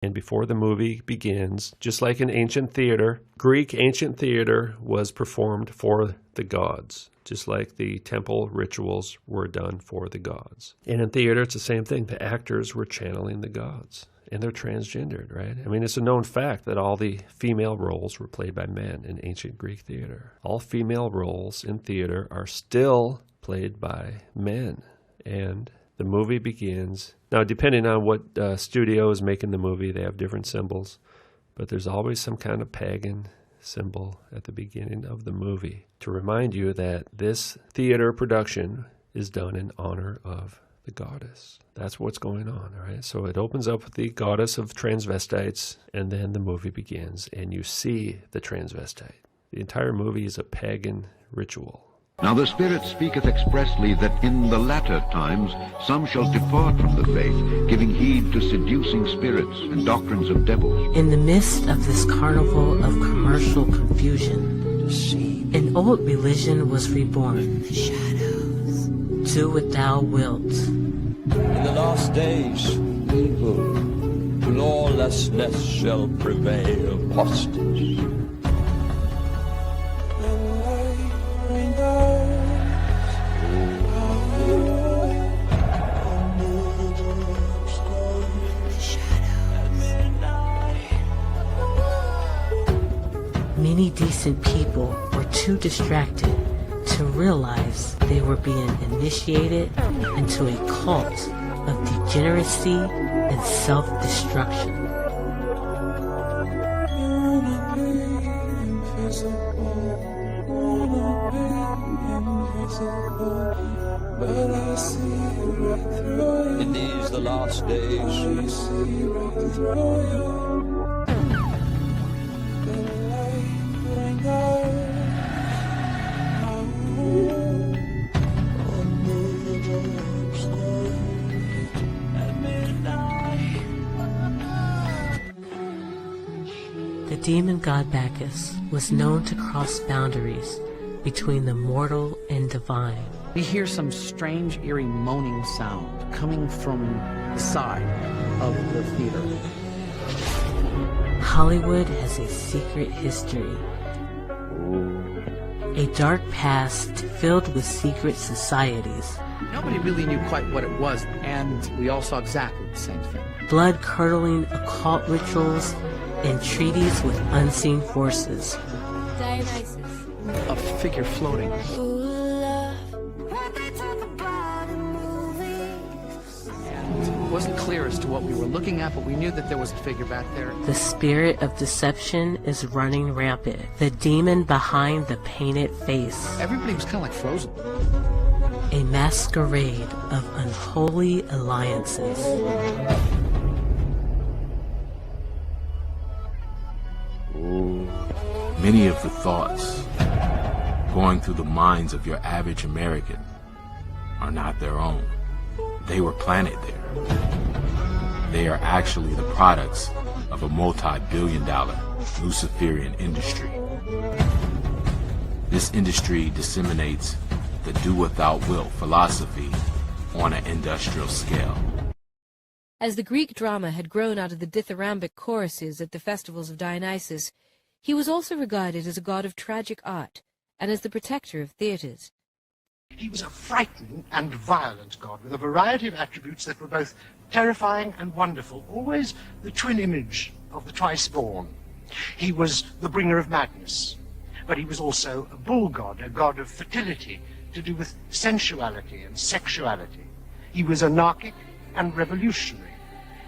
And before the movie begins, just like in ancient theater, Greek ancient theater was performed for the gods, just like the temple rituals were done for the gods. And in theater, it's the same thing. The actors were channeling the gods, and they're transgendered, right? I mean, it's a known fact that all the female roles were played by men in ancient Greek theater. All female roles in theater are still played by men, and the movie begins. Now, depending on what studio is making the movie, they have different symbols, but there's always some kind of pagan symbol at the beginning of the movie to remind you that this theater production is done in honor of the goddess. That's what's going on, all right? So it opens up with the goddess of transvestites, and then the movie begins, and you see the transvestite. The entire movie is a pagan ritual. Now the Spirit speaketh expressly that in the latter times some shall depart from the faith, giving heed to seducing spirits and doctrines of devils. In the midst of this carnival of commercial confusion, an old religion was reborn. Do what thou wilt. In the last days, evil, lawlessness shall prevail, hostage. Many decent people were too distracted to realize they were being initiated into a cult of degeneracy and self-destruction. In these the last days, The demon god Bacchus was known to cross boundaries between the mortal and divine. We hear some strange, eerie moaning sound coming from the side of the theater. Hollywood has a secret history. A dark past filled with secret societies. Nobody really knew quite what it was, and we all saw exactly the same thing. Blood-curdling occult rituals and treaties with unseen forces. Dionysus. A figure floating. And it wasn't clear as to what we were looking at, but we knew that there was a figure back there. The spirit of deception is running rampant. The demon behind the painted face. Everybody was kind of like frozen. A masquerade of unholy alliances. Many of the thoughts going through the minds of your average American are not their own. They were planted there. They are actually the products of a multi-billion-dollar Luciferian industry. This industry disseminates the do what thou wilt philosophy on an industrial scale. As the Greek drama had grown out of the dithyrambic choruses at the festivals of Dionysus, he was also regarded as a god of tragic art and as the protector of theatres. He was a frightening and violent god with a variety of attributes that were both terrifying and wonderful, always the twin image of the twice-born. He was the bringer of madness, but he was also a bull god, a god of fertility, to do with sensuality and sexuality. He was anarchic and revolutionary.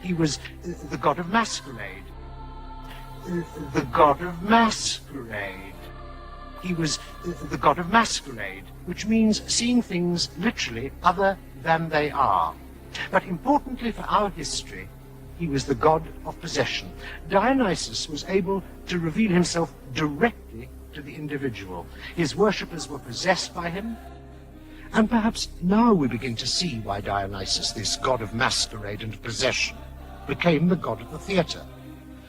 He was the god of masquerade. The god of masquerade. He was the god of masquerade, which means seeing things literally other than they are. But importantly for our history, he was the god of possession. Dionysus was able to reveal himself directly to the individual. His worshippers were possessed by him, and perhaps now we begin to see why Dionysus, this god of masquerade and possession, became the god of the theatre.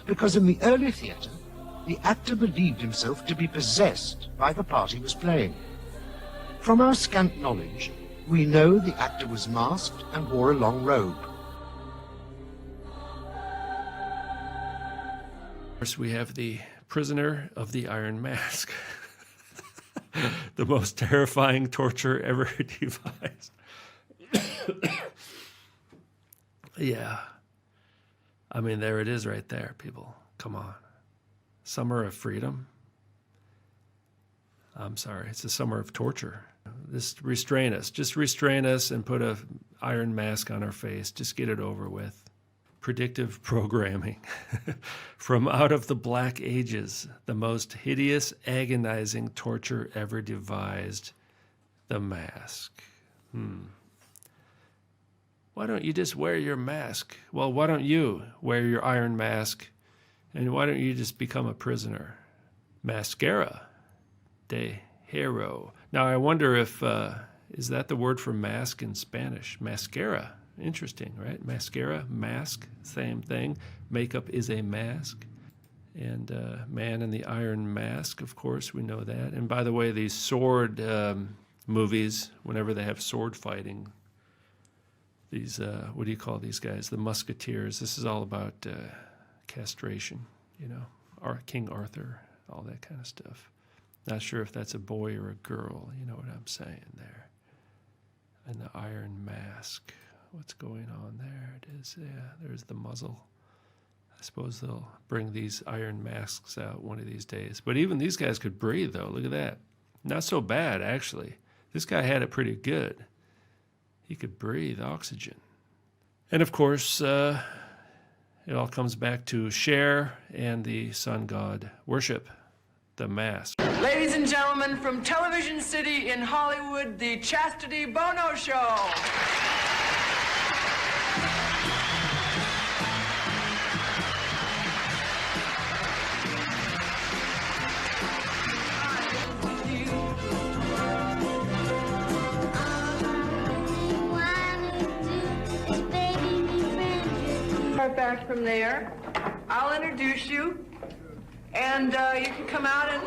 Because in the early theatre, the actor believed himself to be possessed by the part he was playing. From our scant knowledge, we know the actor was masked and wore a long robe. course, we have the prisoner of the Iron Mask. The most terrifying torture ever devised. Yeah. I mean, there it is right there, people. Come on. Summer of freedom. I'm sorry, it's a summer of torture. Just restrain us. Just restrain us and put a iron mask on our face. Just get it over with. Predictive programming. From out of the Black Ages, the most hideous, agonizing torture ever devised, the mask. Why don't you just wear your mask? Well, why don't you wear your iron mask? And why don't you just become a prisoner? Mascara de hero. Now, I wonder if, is that the word for mask in Spanish? Mascara. Interesting, right? Mascara, mask, same thing. Makeup is a mask. And Man in the Iron Mask, of course, we know that. And by the way, these sword movies, whenever they have sword fighting, these, what do you call these guys? The musketeers. This is all about castration, you know, King Arthur, all that kind of stuff. Not sure if that's a boy or a girl, you know what I'm saying there. And the Iron Mask. What's going on there? It is, yeah, there's the muzzle. I suppose they'll bring these iron masks out one of these days. But even these guys could breathe, though. Look at that. Not so bad, actually. This guy had it pretty good. He could breathe oxygen. And of course, it all comes back to Cher and the sun god worship, the mask. Ladies and gentlemen, from Television City in Hollywood, the Chastity Bono Show. Back from there, I'll introduce you, and you can come out and.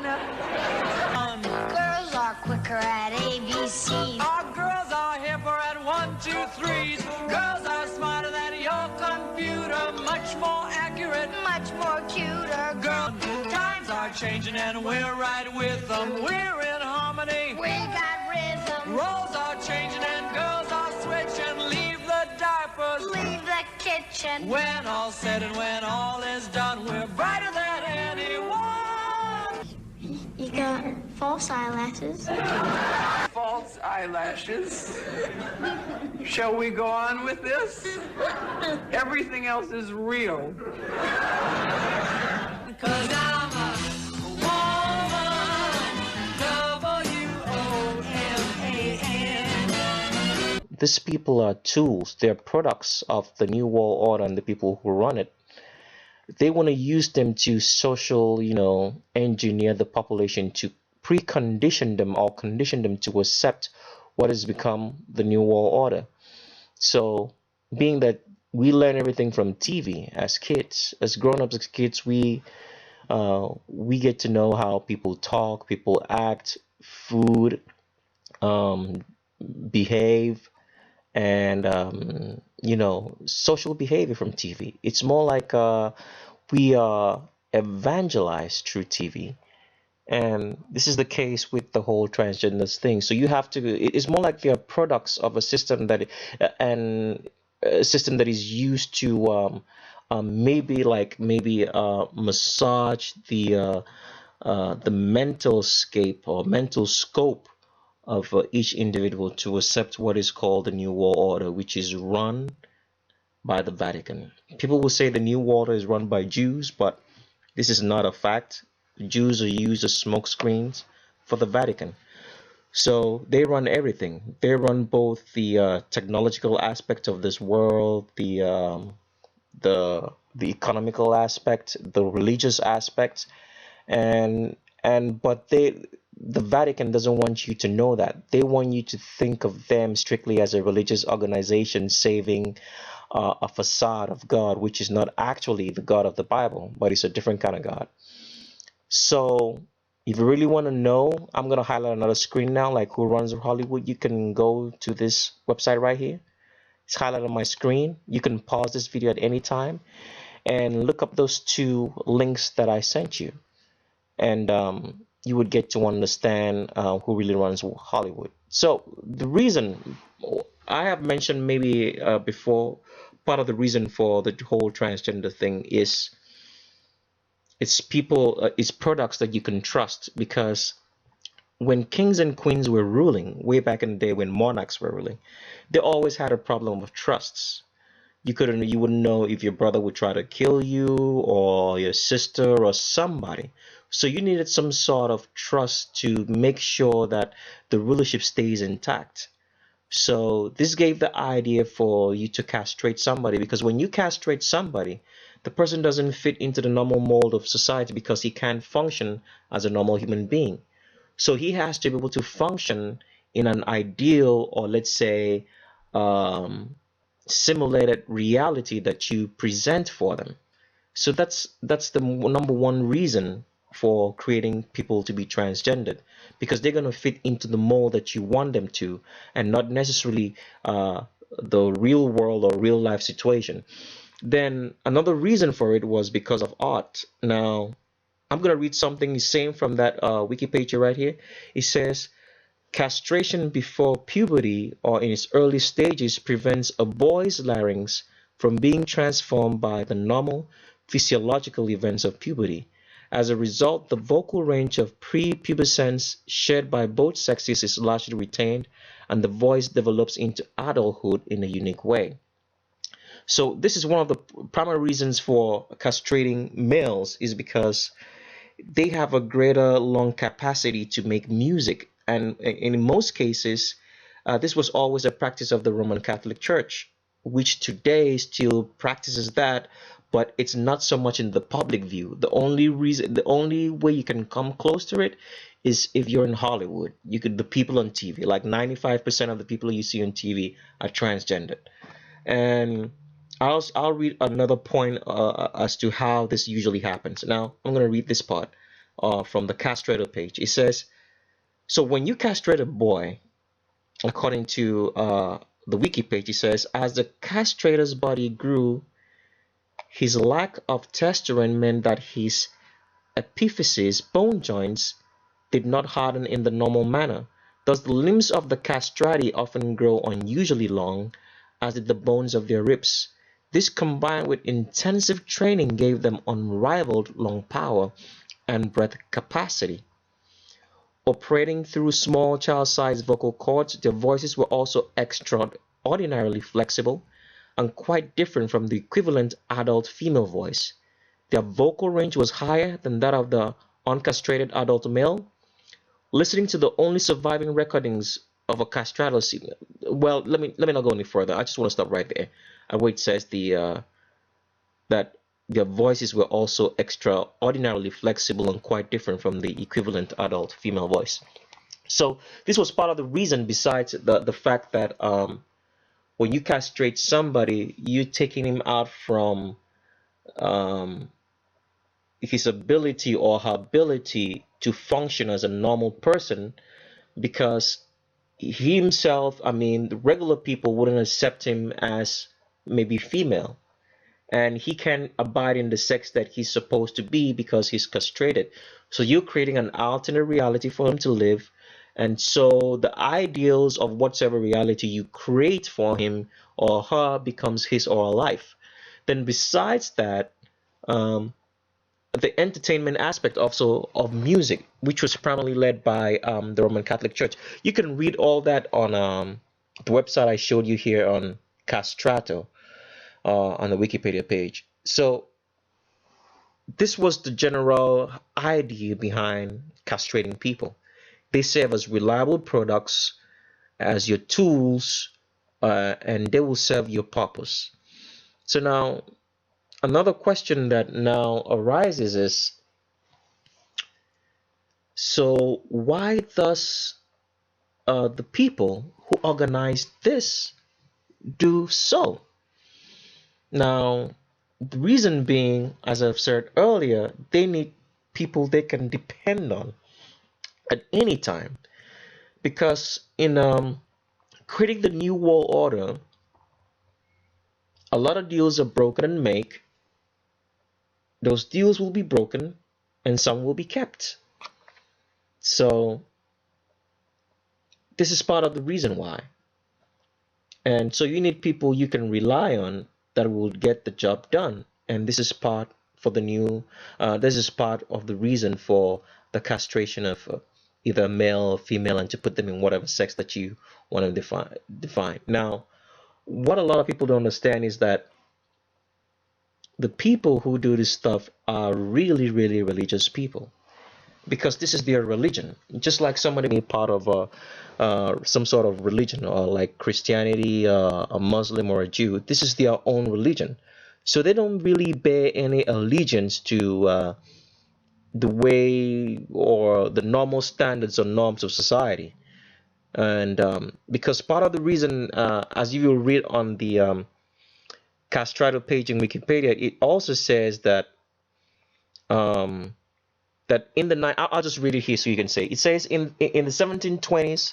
Girls are quicker at ABC. Our girls are hipper at 1, 2, 3s. Girls are smarter than your computer, much more accurate, Much more cuter. girl. Times are changing and we're right with them. We're in harmony. We got rhythm. Roles are changing and girls are switching. Leave the diapers. Leave the kitchen. When all's said and when all is done, we're brighter than anyone. You got false eyelashes. False eyelashes. Shall we go on with this? Everything else is real. 'Cause I'm a woman. W-O-M-A-N. These people are tools. They're products of the New World Order and the people who run it. They want to use them to social, engineer the population, to precondition them or condition them to accept what has become the New World Order. So, being that we learn everything from TV as kids, as grown-ups, as kids, we get to know how people talk, people act, food, behave, and social behavior from TV. It's more like we are evangelized through TV, and this is the case with the whole transgender thing. So you have to. It's more like they are products of a system that is used to maybe massage the mental scape or mental scope of each individual to accept what is called the New World Order, which is run by the Vatican. People will say the New World Order is run by Jews, but this is not a fact. Jews are used as smoke screens for the Vatican. So they run everything. They run both the technological aspect of this world, the economical aspect, the religious aspect, but the Vatican doesn't want you to know that. They want you to think of them strictly as a religious organization saving a facade of God, which is not actually the God of the Bible, but it's a different kind of God. So if you really want to know, I'm going to highlight another screen now, like who runs Hollywood. You can go to this website right here. It's highlighted on my screen. You can pause this video at any time, and look up those two links that I sent you, and you would get to understand who really runs Hollywood. So the reason I have mentioned maybe before, part of the reason for the whole transgender thing is it's people, it's products that you can trust, because when kings and queens were ruling way back in the day, when monarchs were ruling, they always had a problem of trusts. You wouldn't know if your brother would try to kill you, or your sister, or somebody. So you needed some sort of trust to make sure that the rulership stays intact. So this gave the idea for you to castrate somebody, because when you castrate somebody, the person doesn't fit into the normal mold of society, because he can't function as a normal human being. So he has to be able to function in an ideal, or let's say simulated reality that you present for them. So that's the number one reason for creating people to be transgendered, because they're going to fit into the mold that you want them to, and not necessarily the real world or real life situation. Then another reason for it was because of art. Now I'm going to read something same from that wiki page right here. It says, castration before puberty or in its early stages prevents a boy's larynx from being transformed by the normal physiological events of puberty. As a result, the vocal range of prepubescence shared by both sexes is largely retained, and the voice develops into adulthood in a unique way. So this is one of the primary reasons for castrating males, is because they have a greater lung capacity to make music. And in most cases, this was always a practice of the Roman Catholic Church, which today still practices that, but it's not so much in the public view. The only way you can come close to it is if you're in Hollywood. The people on TV, like 95% of the people you see on TV are transgendered. And I'll read another point as to how this usually happens. Now I'm going to read this part from the castrator page. It says, so when you castrate a boy, according to the wiki page, it says, as the castrator's body grew, his lack of testosterone meant that his epiphyses, bone joints, did not harden in the normal manner. Thus, the limbs of the castrati often grow unusually long, as did the bones of their ribs. This, combined with intensive training, gave them unrivaled lung power and breath capacity. Operating through small child-sized vocal cords, their voices were also extraordinarily flexible and quite different from the equivalent adult female voice. Their vocal range was higher than that of the uncastrated adult male. Listening to the only surviving recordings of a castrator, well, let me not go any further. I just want to stop right there, where it says that their voices were also extraordinarily flexible and quite different from the equivalent adult female voice. So this was part of the reason, besides the fact that when you castrate somebody, you're taking him out from his ability or her ability to function as a normal person, because he himself, the regular people wouldn't accept him as maybe female, and he can't abide in the sex that he's supposed to be because he's castrated. So you're creating an alternate reality for him to live. And so the ideals of whatever reality you create for him or her becomes his or her life. Then besides that, the entertainment aspect also of music, which was primarily led by the Roman Catholic Church. You can read all that on the website I showed you here on Castrato, on the Wikipedia page. So this was the general idea behind castrating people. They serve as reliable products, as your tools, and they will serve your purpose. So now, another question that now arises is, so why does the people who organized this do so? Now, the reason being, as I've said earlier, they need people they can depend on at any time, because in creating the New World Order, a lot of deals are broken and made, those deals will be broken and some will be kept. So this is part of the reason why. And so you need people you can rely on that will get the job done. And this is part for the new, this is part of the reason for the castration of either male or female, and to put them in whatever sex that you want to define. Now, what a lot of people don't understand is that the people who do this stuff are really, really religious people, because this is their religion. Just like somebody being part of some sort of religion, or like Christianity, a Muslim, or a Jew, this is their own religion. So they don't really bear any allegiance to the way or the normal standards or norms of society. And because part of the reason, as you will read on the castrato page in Wikipedia, it also says that that in the I'll just read it here so you can say. It says in the 1720s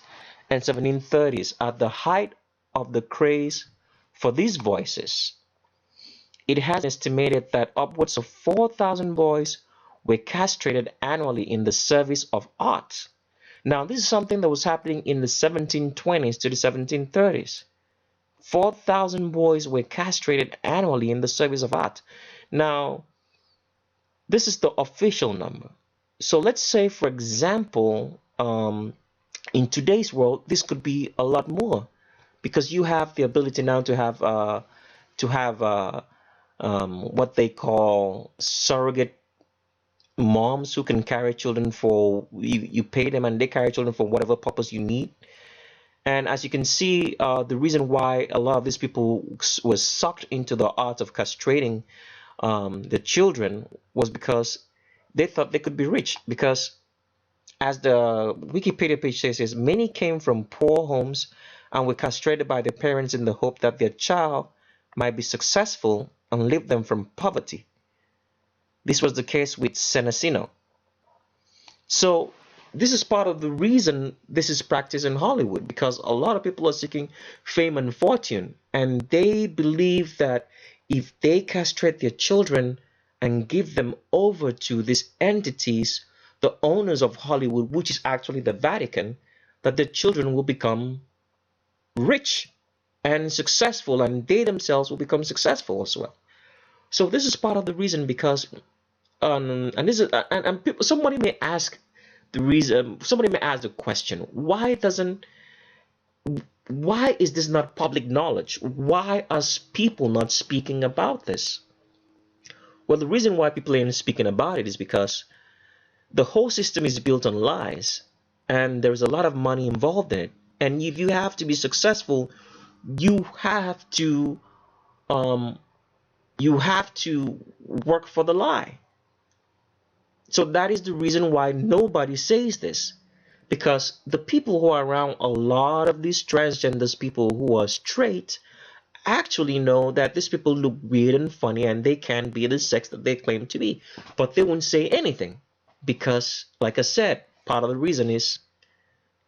and 1730s, at the height of the craze for these voices, it has estimated that upwards of 4,000 boys were castrated annually in the service of art. Now, this is something that was happening in the 1720s to the 1730s. 4,000 boys were castrated annually in the service of art. Now, this is the official number. So let's say, for example, in today's world, this could be a lot more, because you have the ability now to have what they call surrogate moms who can carry children for you pay them and they carry children for whatever purpose you need. And as you can see, the reason why a lot of these people were sucked into the art of castrating the children was because they thought they could be rich. Because as the Wikipedia page says, many came from poor homes and were castrated by their parents in the hope that their child might be successful and lift them from poverty. This was the case with Senesino. So this is part of the reason this is practiced in Hollywood, because a lot of people are seeking fame and fortune, and they believe that if they castrate their children and give them over to these entities, the owners of Hollywood, which is actually the Vatican, that their children will become rich and successful, and they themselves will become successful as well. So this is part of the reason, because and this is and people, somebody may ask the reason, somebody may ask the question, why is this not public knowledge? Why are people not speaking about this? Well, the reason why people aren't speaking about it is because the whole system is built on lies, and there's a lot of money involved in it. And if you have to be successful, you have to work for the lie. So that is the reason why nobody says this, because the people who are around a lot of these transgenders, people who are straight, actually know that these people look weird and funny and they can't be the sex that they claim to be, but they won't say anything because, like I said, part of the reason is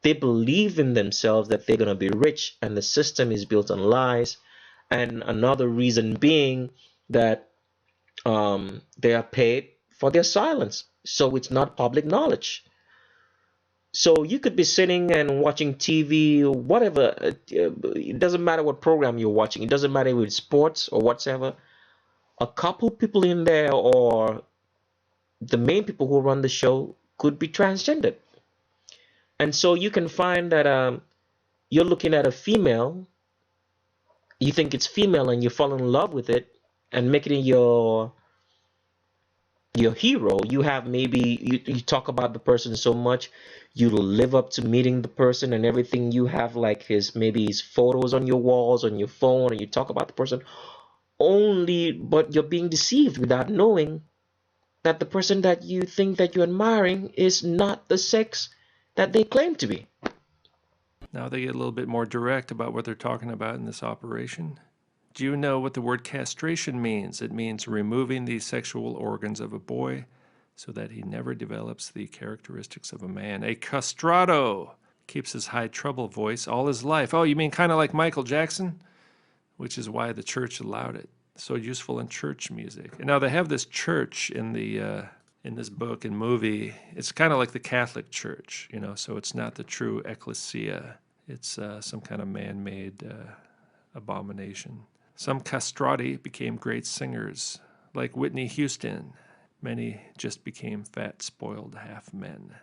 they believe in themselves that they're going to be rich, and the system is built on lies. And another reason being that they are paid for their silence, so it's not public knowledge. So you could be sitting and watching TV or whatever. It doesn't matter what program you're watching. It doesn't matter if it's sports or whatever. A couple people in there, or the main people who run the show, could be transgendered. And so you can find that you're looking at a female, you think it's female, and you fall in love with it and make it your hero. You have maybe you talk about the person so much, you live up to meeting the person and everything. You have like his photos on your walls, on your phone, and you talk about the person but you're being deceived without knowing that the person that you think that you're admiring is not the sex that they claim to be. Now they get a little bit more direct about what they're talking about in this operation. Do you know what the word castration means? It means removing the sexual organs of a boy so that he never develops the characteristics of a man. A castrato keeps his high treble voice all his life. Oh, you mean kind of like Michael Jackson? Which is why the church allowed it. So useful in church music. And now they have this church in this book and movie. It's kind of like the Catholic Church, so it's not the true ecclesia. It's some kind of man-made abomination. Some castrati became great singers, like Whitney Houston. Many just became fat, spoiled half-men.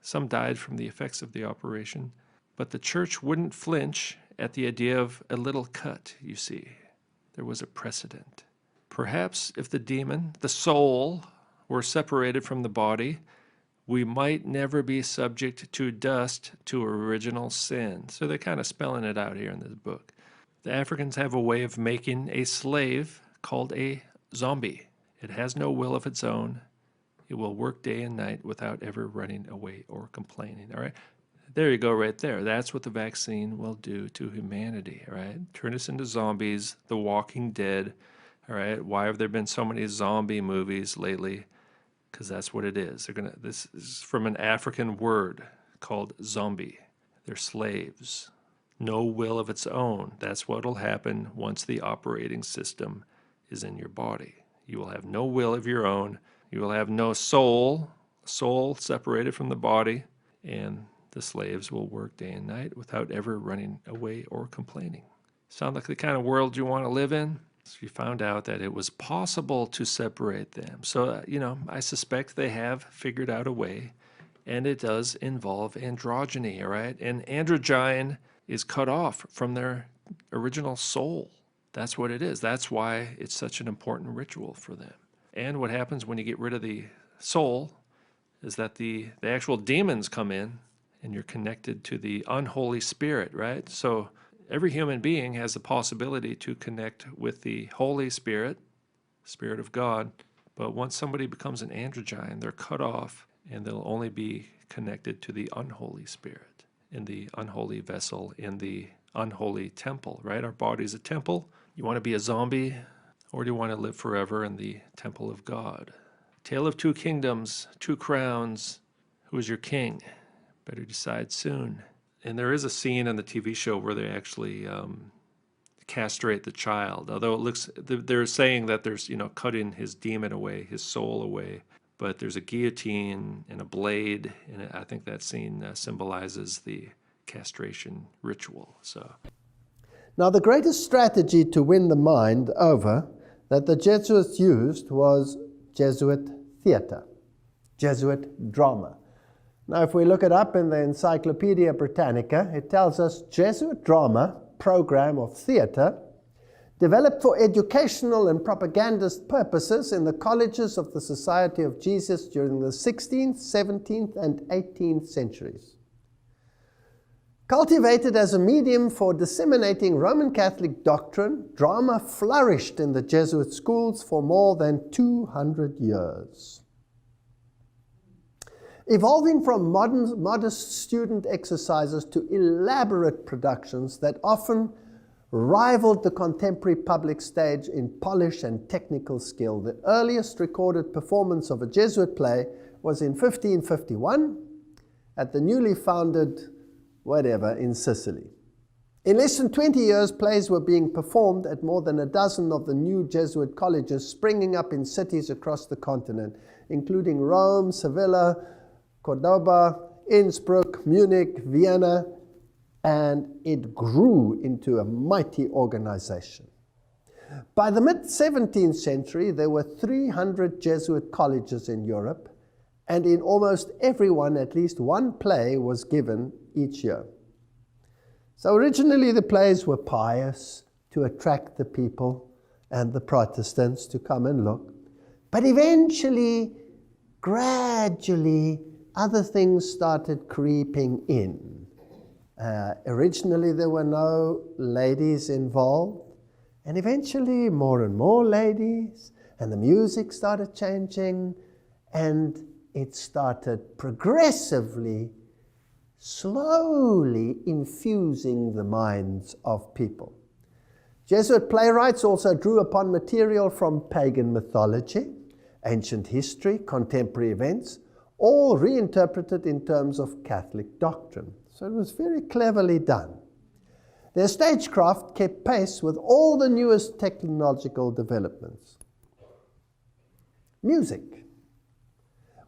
Some died from the effects of the operation, but the church wouldn't flinch at the idea of a little cut, you see. There was a precedent. Perhaps if the demon, the soul, were separated from the body, we might never be subject to dust to original sin. So they're kind of spelling it out here in this book. The Africans have a way of making a slave called a zombie. It has no will of its own. It will work day and night without ever running away or complaining. All right? There you go right there. That's what the vaccine will do to humanity, all right? Turn us into zombies, The Walking Dead, all right? Why have there been so many zombie movies lately? Because that's what it is. This is from an African word called zombie. They're slaves. No will of its own. That's what will happen once the operating system is in your body. You will have no will of your own. You will have no soul separated from the body, and the slaves will work day and night without ever running away or complaining. Sound like the kind of world you want to live in? So you found out that it was possible to separate them. So, I suspect they have figured out a way, and it does involve androgyny, all right? And androgyne is cut off from their original soul. That's what it is. That's why it's such an important ritual for them. And what happens when you get rid of the soul is that the actual demons come in, and you're connected to the unholy spirit, right? So every human being has the possibility to connect with the Holy Spirit, Spirit of God. But once somebody becomes an androgyne, they're cut off, and they'll only be connected to the unholy spirit in the unholy vessel, in the unholy temple, right? Our body's a temple. You want to be a zombie, or do you want to live forever in the temple of God? Tale of two kingdoms, two crowns. Who is your king? Better decide soon. And there is a scene in the TV show where they actually castrate the child. Although it looks, they're saying that there's, cutting his demon away, his soul away. But there's a guillotine and a blade, and I think that scene symbolizes the castration ritual. So, now, the greatest strategy to win the mind over that the Jesuits used was Jesuit theater, Jesuit drama. Now, if we look it up in the Encyclopedia Britannica, it tells us Jesuit drama, program of theater, developed for educational and propagandist purposes in the colleges of the Society of Jesus during the 16th, 17th, and 18th centuries. Cultivated as a medium for disseminating Roman Catholic doctrine, drama flourished in the Jesuit schools for more than 200 years. Evolving from modest student exercises to elaborate productions that often rivaled the contemporary public stage in polish and technical skill. The earliest recorded performance of a Jesuit play was in 1551 at the newly founded in Sicily. In less than 20 years, plays were being performed at more than a dozen of the new Jesuit colleges springing up in cities across the continent, including Rome, Sevilla, Cordoba, Innsbruck, Munich, Vienna, and it grew into a mighty organization. By the mid-17th century, there were 300 Jesuit colleges in Europe, and in almost every one, at least one play was given each year. So originally the plays were pious to attract the people and the Protestants to come and look. But eventually, gradually, other things started creeping in. Originally there were no ladies involved, and eventually more and more ladies, and the music started changing, and it started progressively, slowly infusing the minds of people. Jesuit playwrights also drew upon material from pagan mythology, ancient history, contemporary events, all reinterpreted in terms of Catholic doctrine. So it was very cleverly done. Their stagecraft kept pace with all the newest technological developments. Music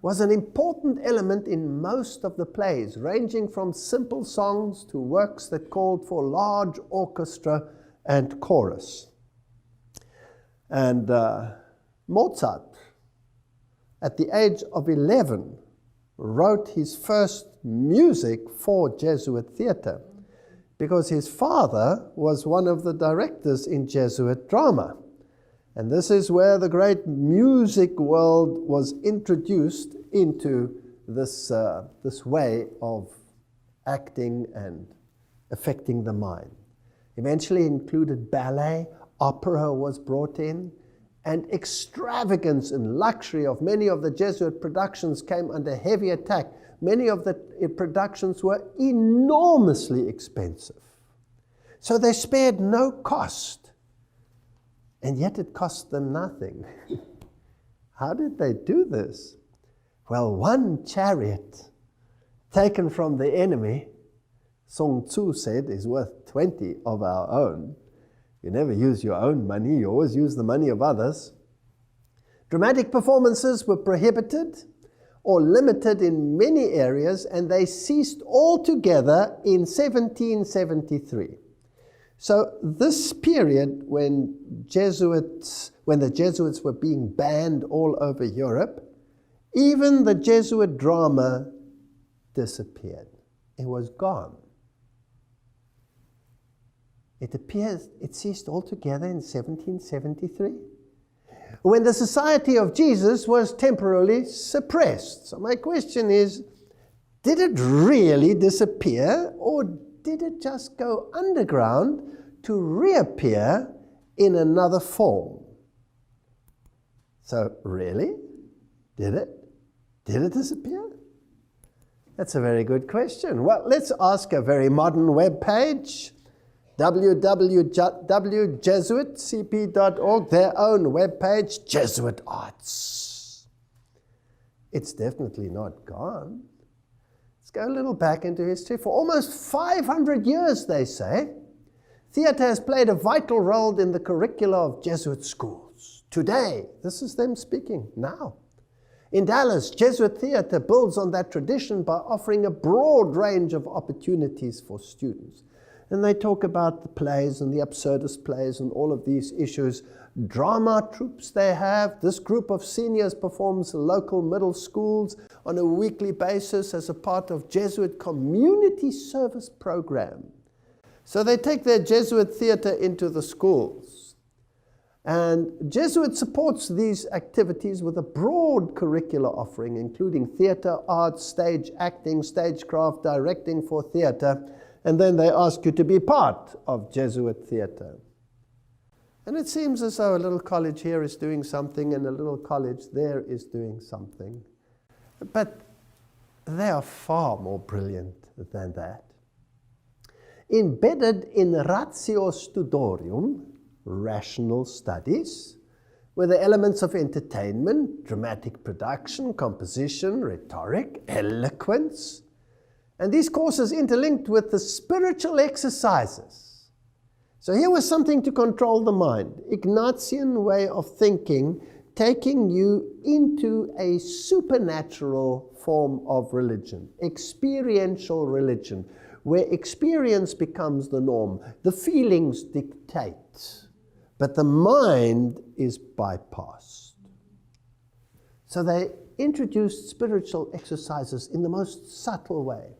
was an important element in most of the plays, ranging from simple songs to works that called for large orchestra and chorus. And Mozart, at the age of 11, wrote his first music for Jesuit theater because his father was one of the directors in Jesuit drama. And this is where the great music world was introduced into this way of acting and affecting the mind. Eventually included ballet, opera was brought in, and extravagance and luxury of many of the Jesuit productions came under heavy attack. Many of the productions were enormously expensive. So they spared no cost. And yet it cost them nothing. How did they do this? Well, one chariot taken from the enemy, Sun Tzu said, is worth 20 of our own. You never use your own money, you always use the money of others. Dramatic performances were prohibited or limited in many areas, and they ceased altogether in 1773. So this period when the Jesuits were being banned all over Europe, even the Jesuit drama disappeared. It was gone. It appears it ceased altogether in 1773, when the Society of Jesus was temporarily suppressed. So my question is, did it really disappear, or did it just go underground to reappear in another form? So really, did it? Did it disappear? That's a very good question. Well, let's ask a very modern web page, www.jesuitcp.org, their own web page, Jesuit Arts. It's definitely not gone. Let's go a little back into history. For almost 500 years, they say, theater has played a vital role in the curricula of Jesuit schools. Today, this is them speaking now. In Dallas, Jesuit theater builds on that tradition by offering a broad range of opportunities for students. And they talk about the plays and the absurdist plays and all of these issues. Drama troupes they have. This group of seniors performs in local middle schools on a weekly basis as a part of Jesuit community service program. So they take their Jesuit theater into the schools. And Jesuit supports these activities with a broad curricular offering, including theater, arts, stage acting, stagecraft, directing for theater. And then they ask you to be part of Jesuit theater. And it seems as though a little college here is doing something and a little college there is doing something. But they are far more brilliant than that. Embedded in Ratio Studiorum, rational studies, were the elements of entertainment, dramatic production, composition, rhetoric, eloquence. And these courses interlinked with the spiritual exercises. So here was something to control the mind. Ignatian way of thinking, taking you into a supernatural form of religion, experiential religion, where experience becomes the norm. The feelings dictate, but the mind is bypassed. So they introduced spiritual exercises in the most subtle way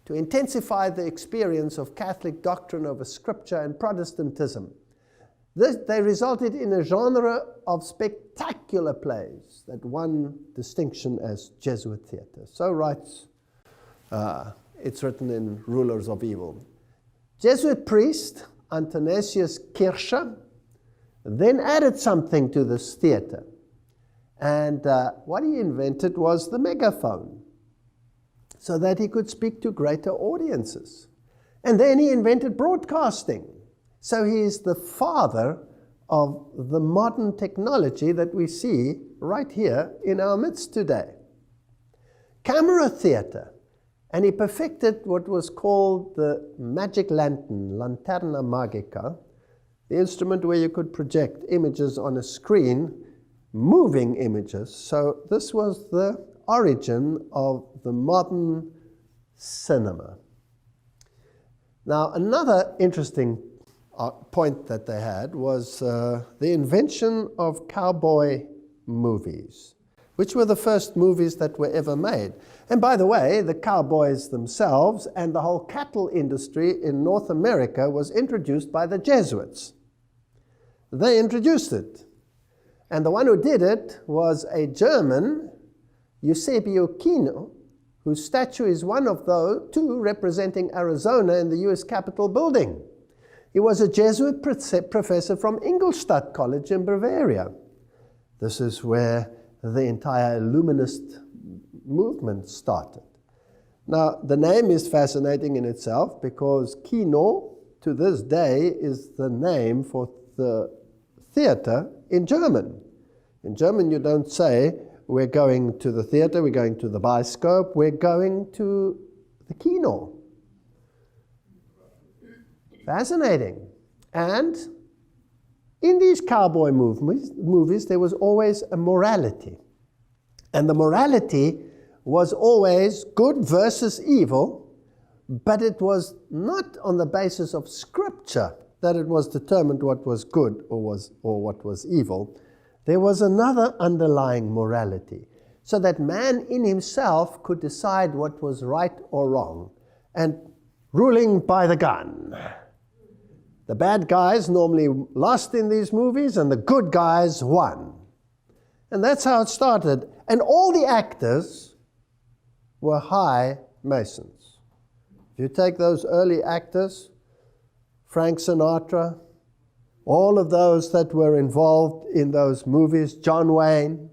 to intensify the experience of Catholic doctrine over Scripture and Protestantism. They resulted in a genre of spectacular plays that won distinction as Jesuit theater. So writes, it's written in Rulers of Evil. Jesuit priest Athanasius Kircher then added something to this theater. And what he invented was the megaphone, so that he could speak to greater audiences. And then he invented broadcasting. So he is the father of the modern technology that we see right here in our midst today. Camera theater And he perfected what was called the magic lantern, lanterna magica, the instrument where you could project images on a screen, moving images. So this was the origin of the modern cinema. Now, another interesting point that they had was the invention of cowboy movies, which were the first movies that were ever made. And by the way, the cowboys themselves and the whole cattle industry in North America was introduced by the Jesuits. They introduced it. And the one who did it was a German, Eusebio Kino, whose statue is one of those two representing Arizona in the US Capitol building. He was a Jesuit professor from Ingolstadt College in Bavaria. This is where the entire Illuminist movement started. Now, the name is fascinating in itself because Kino, to this day, is the name for the theater in German. In German, you don't say, we're going to the theater, we're going to the bioscope, we're going to the Kino. Fascinating. And in these cowboy movies, there was always a morality. And the morality was always good versus evil, but it was not on the basis of scripture that it was determined what was good or what was evil. There was another underlying morality, so that man in himself could decide what was right or wrong, and ruling by the gun. The bad guys normally lost in these movies, and the good guys won. And that's how it started. And all the actors were high Masons. If you take those early actors, Frank Sinatra, all of those that were involved in those movies, John Wayne,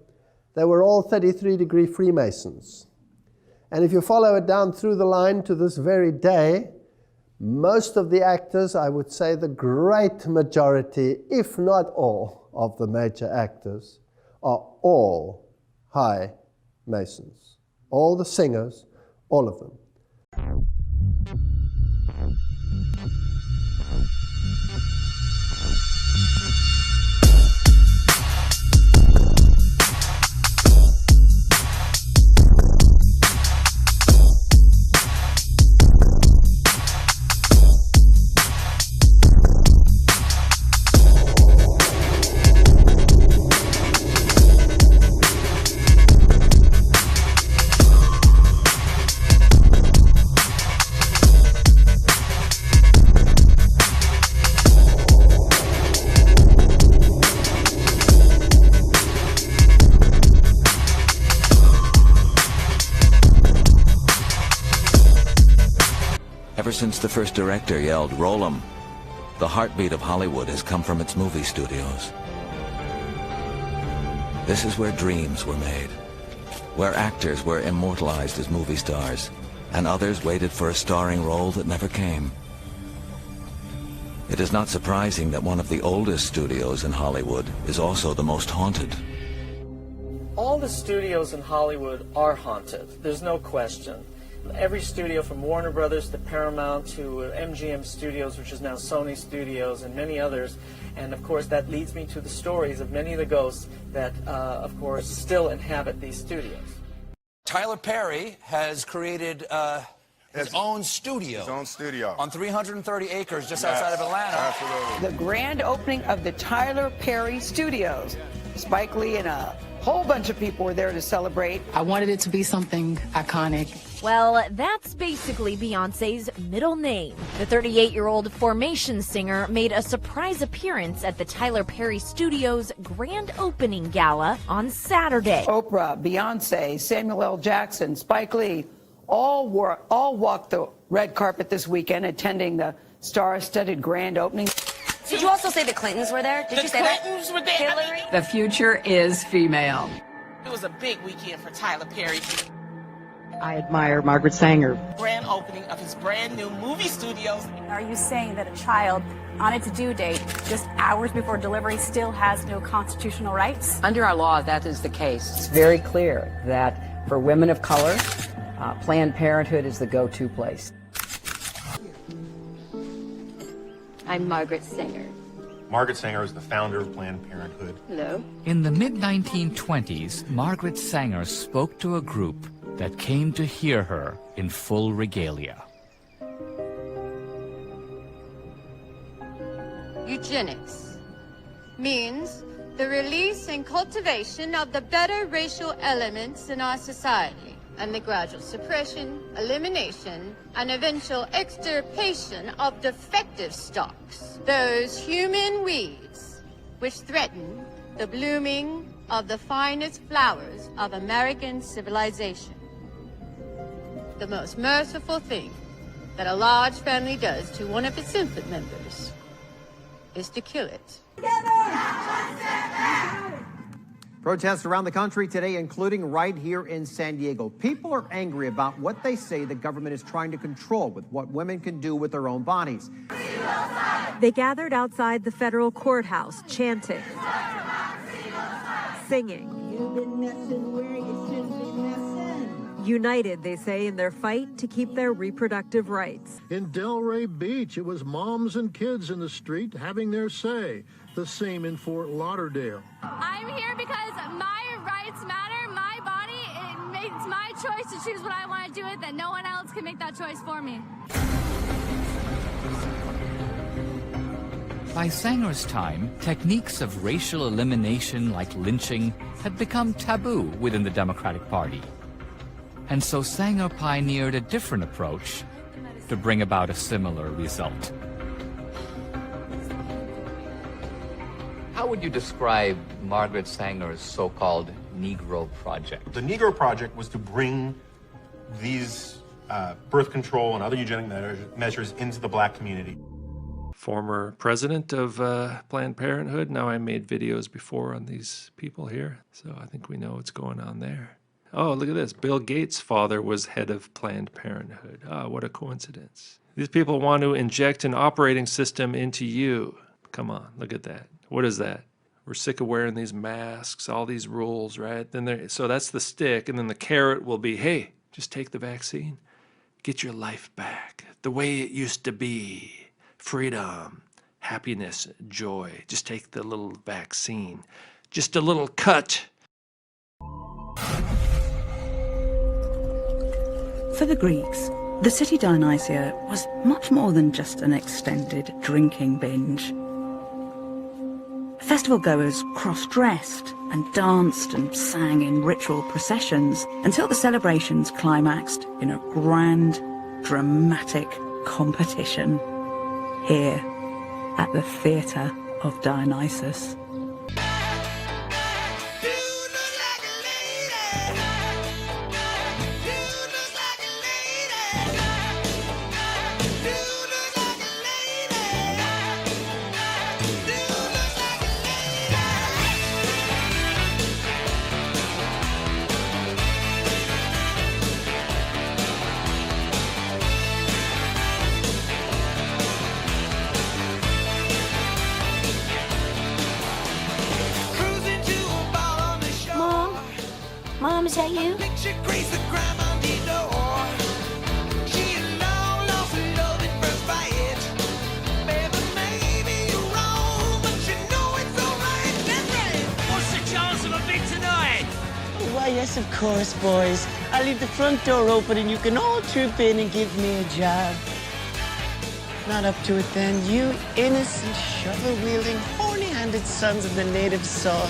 they were all 33-degree Freemasons. And if you follow it down through the line to this very day, most of the actors, I would say the great majority, if not all, of the major actors are all high Masons. All the singers, all of them. Ever since the first director yelled, "Roll 'em," the heartbeat of Hollywood has come from its movie studios. This is where dreams were made, where actors were immortalized as movie stars, and others waited for a starring role that never came. It is not surprising that one of the oldest studios in Hollywood is also the most haunted. All the studios in Hollywood are haunted, there's no question. Every studio from Warner Brothers to Paramount to MGM Studios, which is now Sony Studios, and many others. And of course that leads me to the stories of many of the ghosts that, of course, still inhabit these studios. Tyler Perry has created his own studio. His own studio. On 330 acres just outside of Atlanta. Absolutely. The grand opening of the Tyler Perry Studios. Spike Lee and a whole bunch of people were there to celebrate. I wanted it to be something iconic. Well, that's basically Beyoncé's middle name. The 38-year-old Formation singer made a surprise appearance at the Tyler Perry Studios grand opening gala on Saturday. Oprah, Beyoncé, Samuel L. Jackson, Spike Lee, all walked the red carpet this weekend attending the star-studded grand opening. Did you also say the Clintons were there? Did you say that? The Clintons were there. Hillary? The future is female. It was a big weekend for Tyler Perry. I admire Margaret Sanger. Grand opening of his brand new movie studios. Are you saying that a child on its due date, just hours before delivery, still has no constitutional rights? Under our law, that is the case. It's very clear that for women of color, Planned Parenthood is the go-to place. I'm Margaret Sanger. Margaret Sanger is the founder of Planned Parenthood. Hello. In the mid-1920s, Margaret Sanger spoke to a group that came to hear her in full regalia. Eugenics means the release and cultivation of the better racial elements in our society, and the gradual suppression, elimination, and eventual extirpation of defective stocks, those human weeds which threaten the blooming of the finest flowers of American civilization. The most merciful thing that a large family does to one of its infant members is to kill it. Protests around the country today, including right here in San Diego. People are angry about what they say the government is trying to control with what women can do with their own bodies. They gathered outside the federal courthouse, chanting, singing. You've been messing where you shouldn't be messing. United, they say, in their fight to keep their reproductive rights. In Delray Beach, it was moms and kids in the street having their say. The same in Fort Lauderdale. I'm here because my rights matter, my body, it's my choice to choose what I want to do with it. No one else can make that choice for me. By Sanger's time, techniques of racial elimination like lynching had become taboo within the Democratic Party. And so Sanger pioneered a different approach to bring about a similar result. How would you describe Margaret Sanger's so-called Negro Project? The Negro Project was to bring these birth control and other eugenic measures into the black community. Former president of Planned Parenthood. Now, I made videos before on these people here, so I think we know what's going on there. Oh, look at this. Bill Gates' father was head of Planned Parenthood. Ah, what a coincidence. These people want to inject an operating system into you. Come on, look at that. What is that? We're sick of wearing these masks, all these rules, right? So that's the stick, and then the carrot will be, hey, just take the vaccine. Get your life back, the way it used to be. Freedom, happiness, joy. Just take the little vaccine. Just a little cut. For the Greeks, the city Dionysia was much more than just an extended drinking binge. Festival goers cross-dressed and danced and sang in ritual processions until the celebrations climaxed in a grand, dramatic competition here at the Theatre of Dionysus. Mom, is that you? What's the chance of a bit tonight? Why, yes, of course, boys. I'll leave the front door open and you can all troop in and give me a job. Not up to it then, you innocent, shovel-wielding, horny-handed sons of the native salt.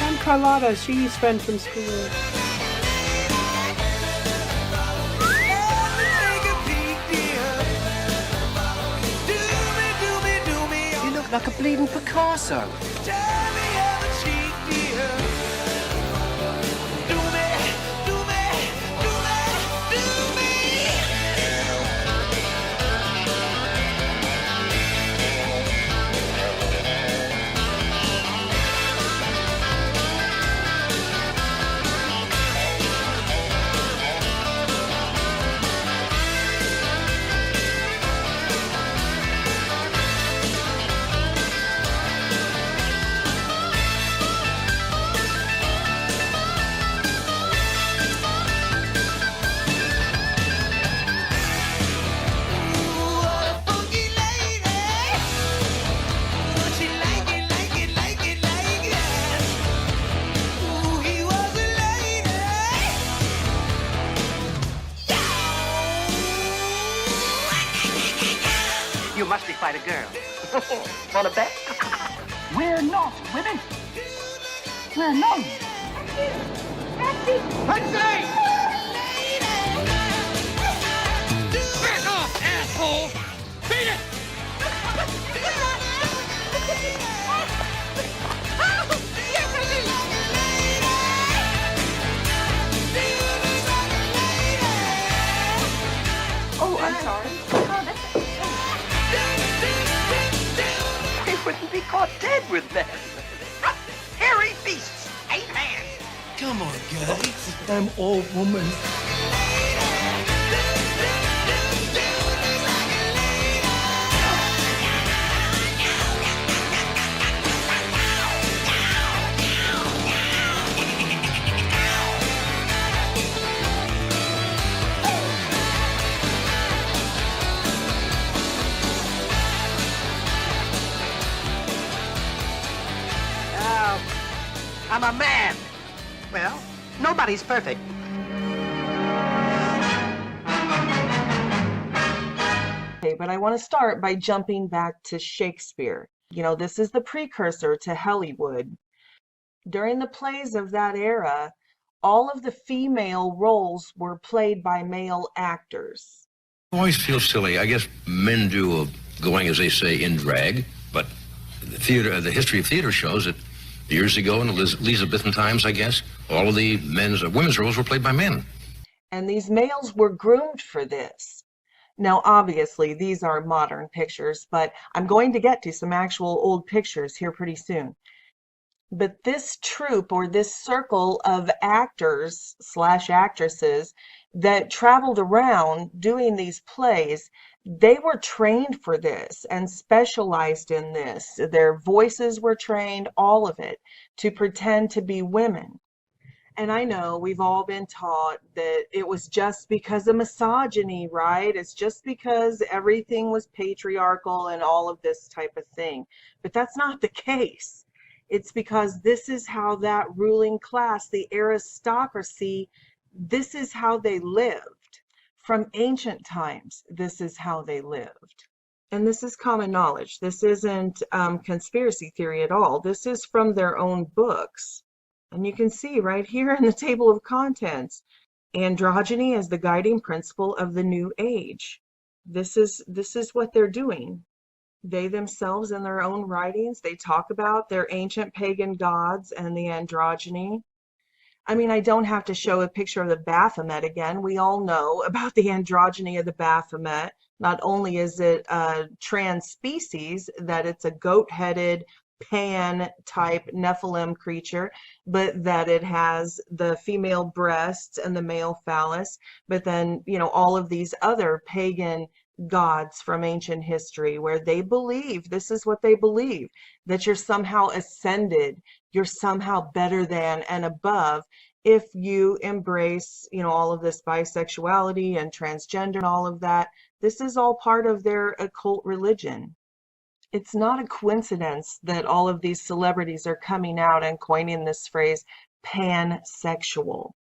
I'm Carlotta, she's friend from school. You look like a bleeding Picasso. You must be quite a girl. Want to bet? We're not women. We're none. Taxi! Back off, asshole! Beat it! Oh, I'm sorry. They wouldn't be caught dead with them. Hairy beasts, amen. Come on, guys. I'm all woman. I'm a man. Well, nobody's perfect. Okay, but I want to start by jumping back to Shakespeare. You know, this is the precursor to Hollywood. During the plays of that era, all of the female roles were played by male actors. I always feel silly. I guess men do going, as they say, in drag, but the history of theater shows that years ago in Elizabethan times, I guess, all of the women's roles were played by men. And these males were groomed for this. Now, obviously, these are modern pictures, but I'm going to get to some actual old pictures here pretty soon. But this troupe, or this circle of actors / actresses that traveled around doing these plays, they were trained for this and specialized in this. Their voices were trained, all of it, to pretend to be women. And I know we've all been taught that it was just because of misogyny, right? It's just because everything was patriarchal and all of this type of thing. But that's not the case. It's because this is how that ruling class, the aristocracy, this is how they lived. From ancient times, this is how they lived. And this is common knowledge. This isn't conspiracy theory at all. This is from their own books. And you can see right here in the table of contents, androgyny as the guiding principle of the new age. This is what they're doing. They themselves, in their own writings, they talk about their ancient pagan gods and the androgyny. I mean, I don't have to show a picture of the Baphomet again. We all know about the androgyny of the Baphomet. Not only is it a trans species, that it's a goat-headed, Pan-type Nephilim creature, but that it has the female breasts and the male phallus. But then, you know, all of these other pagan gods from ancient history where they believe, this is what they believe, that you're somehow ascended, you're somehow better than and above if you embrace, you know, all of this bisexuality and transgender and all of that. This is all part of their occult religion. It's not a coincidence that all of these celebrities are coming out and coining this phrase pansexual,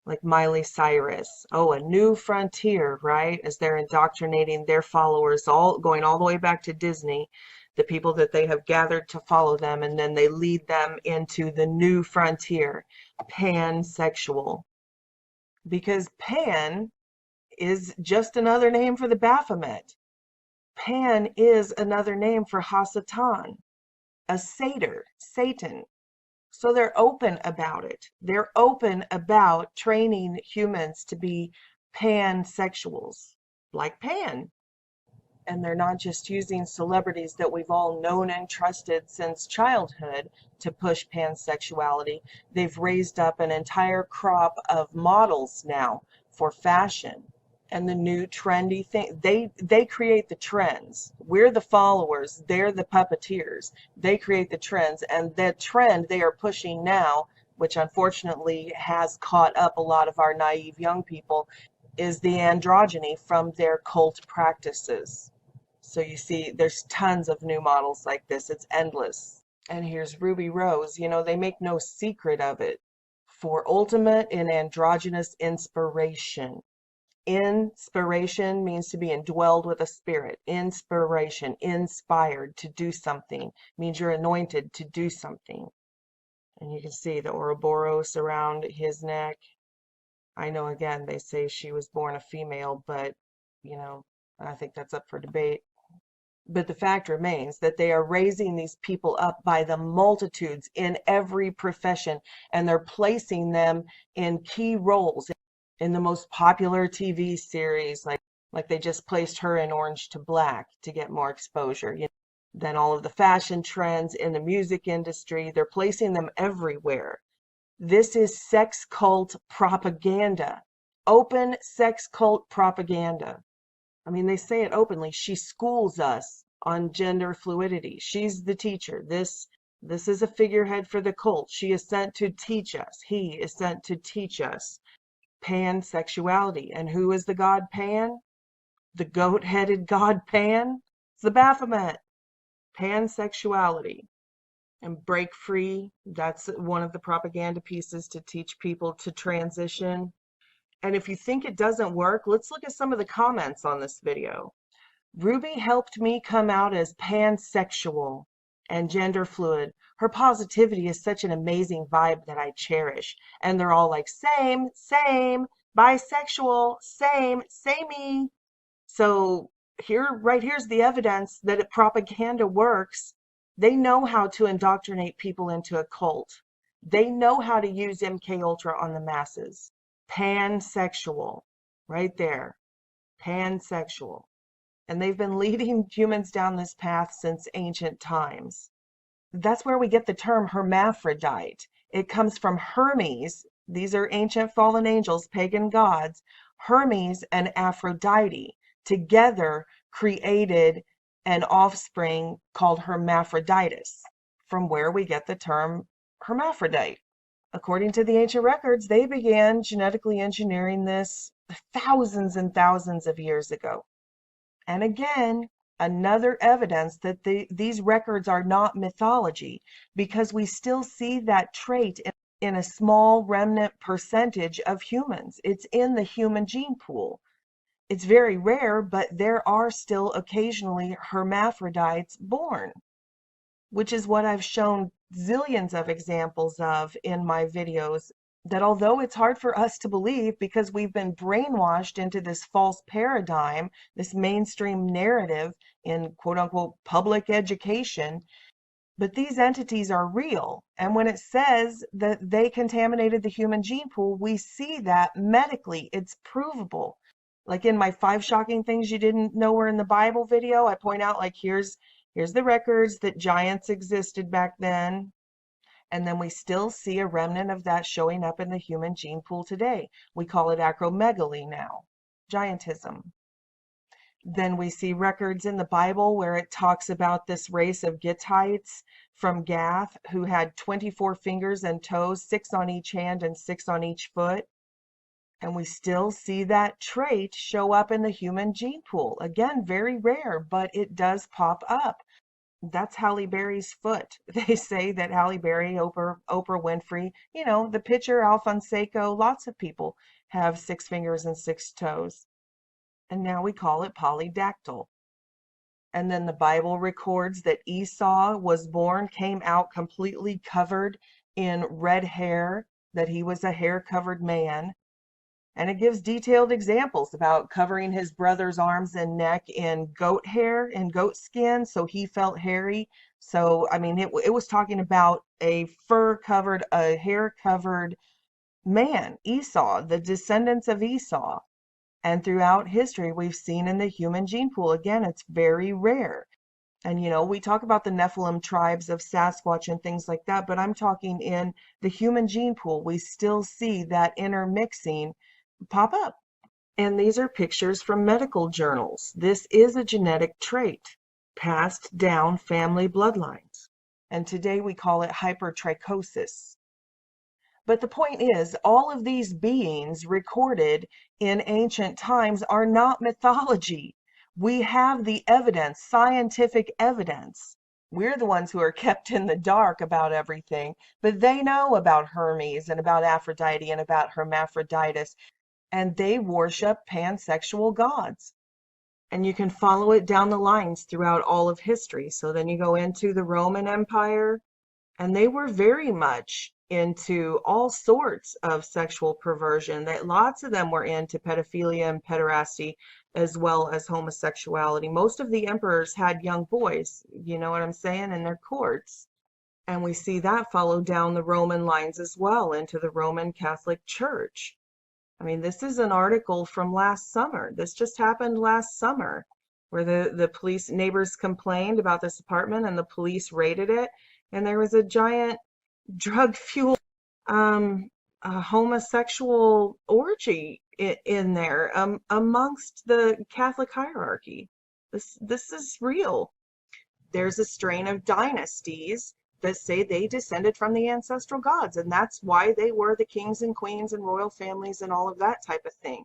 like Miley Cyrus. Oh, a new frontier, right? As they're indoctrinating their followers, all going all the way back to Disney, the people that they have gathered to follow them, and then they lead them into the new frontier, pansexual. Because Pan is just another name for the Baphomet. Pan is another name for Hasatan, a satyr, Satan. So they're open about it. They're open about training humans to be pansexuals, like Pan. And they're not just using celebrities that we've all known and trusted since childhood to push pansexuality. They've raised up an entire crop of models now for fashion and the new trendy thing. They create the trends. We're the followers. They're the puppeteers. They create the trends, and the trend they are pushing now, which unfortunately has caught up a lot of our naive young people, is the androgyny from their cult practices. So you see, there's tons of new models like this. It's endless. And here's Ruby Rose. You know, they make no secret of it. For ultimate in androgynous inspiration. Inspiration means to be indwelled with a spirit. Inspiration, inspired to do something, means you're anointed to do something. And you can see the Ouroboros around his neck. I know, again, they say she was born a female, but, you know, I think that's up for debate. But the fact remains that they are raising these people up by the multitudes in every profession, and they're placing them in key roles in the most popular TV series, like they just placed her in Orange to Black to get more exposure. You know, then all of the fashion trends in the music industry, they're placing them everywhere. This is sex cult propaganda, open sex cult propaganda. I mean, they say it openly. She schools us on gender fluidity. She's the teacher. This is a figurehead for the cult. She is sent to teach us. He is sent to teach us pansexuality. And who is the god Pan? The goat-headed god Pan? It's the Baphomet. Pansexuality. And break free, that's one of the propaganda pieces to teach people to transition. And if you think it doesn't work, let's look at some of the comments on this video. Ruby helped me come out as pansexual and gender fluid. Her positivity is such an amazing vibe that I cherish. And they're all like, same, same, bisexual, same, samey. So here's the evidence that propaganda works. They know how to indoctrinate people into a cult. They know how to use MK Ultra on the masses. Pansexual, right there. Pansexual. And they've been leading humans down this path since ancient times. That's where we get the term hermaphrodite. It comes from Hermes. These are ancient fallen angels, pagan gods. Hermes and Aphrodite together created an offspring called Hermaphroditus, from where we get the term hermaphrodite. According to the ancient records, they began genetically engineering this thousands and thousands of years ago. And again, another evidence that these records are not mythology, because we still see that trait in a small remnant percentage of humans. It's in the human gene pool. It's very rare, but there are still occasionally hermaphrodites born, which is what I've shown zillions of examples of in my videos, that although it's hard for us to believe because we've been brainwashed into this false paradigm, this mainstream narrative in quote unquote public education, but these entities are real. And when it says that they contaminated the human gene pool, we see that medically. It's provable. Like in my 5 shocking things you didn't know were in the Bible video, I point out, like, here's the records that giants existed back then. And then we still see a remnant of that showing up in the human gene pool today. We call it acromegaly now, giantism. Then we see records in the Bible where it talks about this race of Gittites from Gath who had 24 fingers and toes, 6 on each hand and 6 on each foot. And we still see that trait show up in the human gene pool. Again, very rare, but it does pop up. That's Halle Berry's foot. They say that Halle Berry, Oprah Winfrey, you know, the pitcher, Alfonseco, lots of people have 6 fingers and 6 toes. And now we call it polydactyl. And then the Bible records that Esau was born, came out completely covered in red hair, that he was a hair-covered man. And it gives detailed examples about covering his brother's arms and neck in goat hair and goat skin, so he felt hairy. So, I mean, it was talking about a fur-covered, a hair-covered man, Esau, the descendants of Esau. And throughout history, we've seen in the human gene pool, again, it's very rare. And, you know, we talk about the Nephilim tribes of Sasquatch and things like that, but I'm talking in the human gene pool, we still see that intermixing pop up. And these are pictures from medical journals. This is a genetic trait passed down family bloodlines. And today we call it hypertrichosis. But the point is, all of these beings recorded in ancient times are not mythology. We have the evidence, scientific evidence. We're the ones who are kept in the dark about everything, but they know about Hermes and about Aphrodite and about Hermaphroditus. and they worship pansexual gods. And you can follow it down the lines throughout all of history. So then you go into the Roman Empire, and they were very much into all sorts of sexual perversion. That lots of them were into pedophilia and pederasty, as well as homosexuality. Most of the emperors had young boys, you know what I'm saying, in their courts. And we see that followed down the Roman lines as well into the Roman Catholic Church. I mean, this is an article from last summer. This just happened last summer, where the police neighbors complained about this apartment and the police raided it. And there was a giant drug-fueled homosexual orgy in there amongst the Catholic hierarchy. This is real. There's a strain of dynasties that say they descended from the ancestral gods, and that's why they were the kings and queens and royal families and all of that type of thing.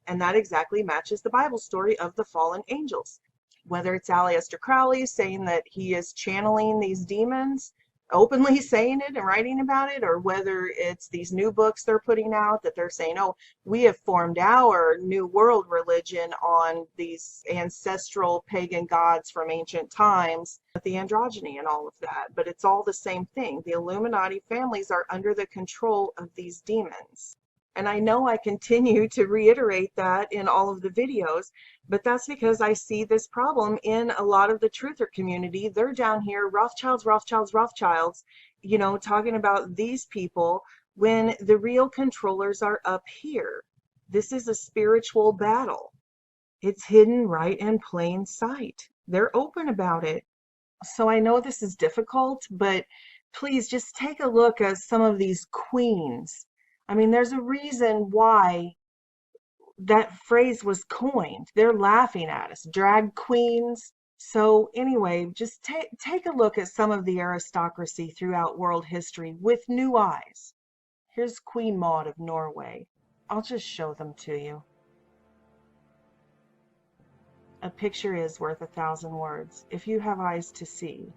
And that exactly matches the Bible story of the fallen angels. Whether it's Aleister Crowley saying that he is channeling these demons, openly saying it and writing about it, or whether it's these new books they're putting out that they're saying, oh, we have formed our new world religion on these ancestral pagan gods from ancient times, with the androgyny and all of that. But it's all the same thing. The Illuminati families are under the control of these demons. And I know I continue to reiterate that in all of the videos, but that's because I see this problem in a lot of the truther community. They're down here, Rothschilds, you know, talking about these people when the real controllers are up here. This is a spiritual battle. It's hidden right in plain sight. They're open about it. So I know this is difficult, but please just take a look at some of these queens. I mean, there's a reason why that phrase was coined. They're laughing at us, drag queens. So anyway, just take a look at some of the aristocracy throughout world history with new eyes. Here's Queen Maud of Norway. I'll just show them to you. A picture is worth 1,000 words, if you have eyes to see.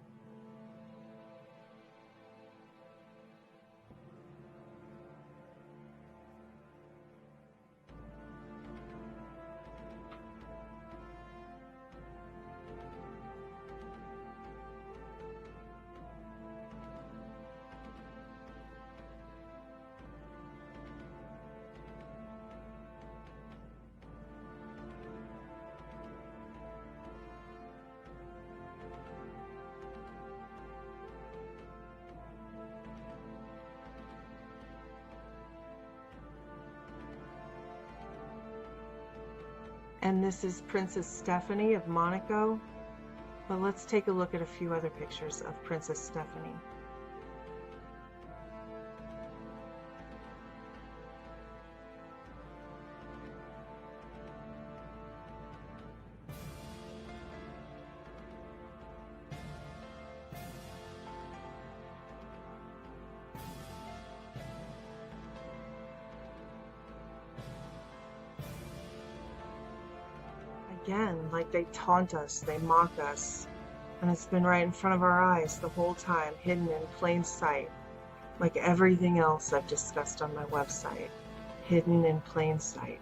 And this is Princess Stephanie of Monaco. But let's take a look at a few other pictures of Princess Stephanie. Again, like they taunt us, they mock us, and it's been right in front of our eyes the whole time, hidden in plain sight, like everything else I've discussed on my website, hidden in plain sight.